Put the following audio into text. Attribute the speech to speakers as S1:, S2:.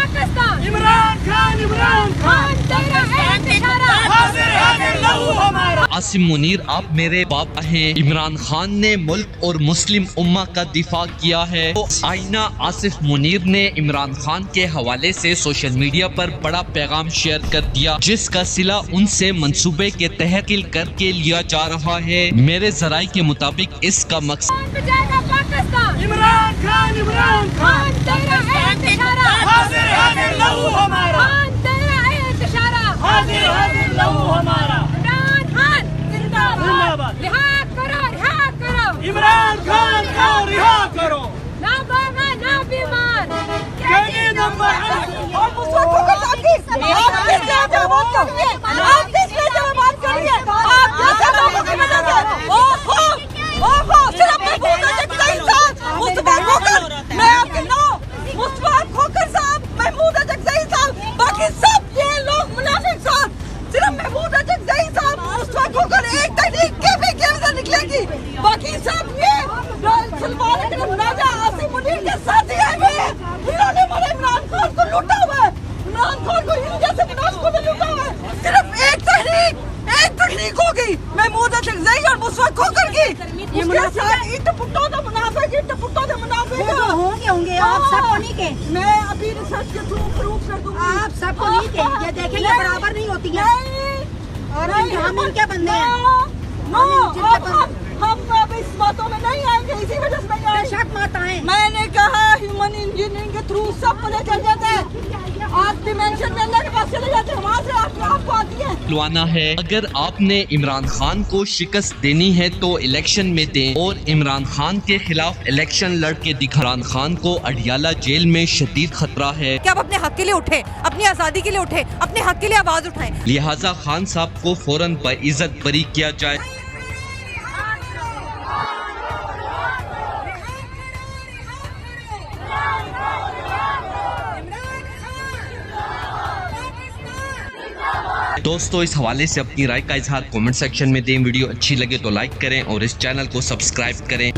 S1: पाकिस्तान,
S2: इमरान खान, इमरान खान,
S1: तेरा एक इशारा,
S2: हाजिर हाजिर लहू हमारा।
S3: आसिम मुनीर, आप मेरे पापा हैं। इमरान खान ने मुल्क और मुस्लिम उम्मा का दिफा किया है। तो आईना आसिफ मुनीर ने इमरान खान के हवाले से सोशल मीडिया पर बड़ा पैगाम शेयर कर दिया, जिसका सिला उनसे मंसूबे के तहत किल करके लिया जा रहा है। मेरे जराये के मुताबिक इसका मकसद
S1: बचाएगा पाकिस्तान,
S2: इमरान खान, इमरान खान,
S1: तेरा एक इशारा,
S2: हाजिर हाजिर लहू हमारा,
S1: तेरा एक इशारा,
S2: हाजिर हाजिर लहू हमारा।
S1: इमरान खान
S2: जिंदाबाद।
S1: रिहा करो, रिहा करो,
S2: इमरान खान को रिहा करो।
S1: ना बागा ना बीमार,
S2: कहने नंबर
S1: और मुझको आप किस जवाब करिए, आप किस जवाब करिए, आप कैसे लोगों की वजह से ओहो सिर्फ महबूब अजक इंसान मुस्तफा खोकर, मैं आपके नो मुस्तफा खोकर साहब, महमूद अजक साहब, बाकी सब ये लोग मुनाफिक साहब, सिर्फ महमूद अजक साहब मुस्तफा खोकर एक तकनीक के भी से निकलेगी, बाकी सब ये सलमान अकरम राजा आसिम मुनीर के साथी आए हुए हैं। इन्होंने हमारे इमरान खान को लूटा हुआ है, इमरान खान को इन जैसे मुनाफिकों ने लूटा हुआ है। सिर्फ एक तकनीक होगी महमूद अजक और मुस्तफा खोकर की, उसके साथ इट पुट्टो द मुनाफिक
S4: होंगे आप सबको नहीं के,
S1: मैं अभी रिसर्च के थ्रू प्रूफ कर दूंगी।
S4: आप सबको नहीं के, ये देखेंगे बराबर नहीं होती है। और हम इनके बंदे हैं,
S1: हम अब इस बातों में नहीं आएंगे, इसी वजह से नहीं आएंगे।
S4: बेशक मत आए।
S1: मैंने कहा ह्यूमन इंजीनियरिंग के थ्रू सब पता चल जाता है। आप डिमेंशन में अल्लाह के पास चले जाते हैं, वहाँ से आपको आती है।
S3: खुलवाना है। अगर आपने इमरान खान को शिकस्त देनी है तो इलेक्शन में दें, और इमरान खान के खिलाफ इलेक्शन लड़के दिखा। इमरान खान को अडियाला जेल में शदीद खतरा है
S5: कि आप अपने हक के लिए उठे, अपनी आज़ादी के लिए उठे, अपने हक के लिए आवाज उठाएं।
S3: लिहाजा खान साहब को फौरन बाइज्जत बरी किया जाए। दोस्तों, इस हवाले से अपनी राय का इजहार कमेंट सेक्शन में दें। वीडियो अच्छी लगे तो लाइक करें और इस चैनल को सब्सक्राइब करें।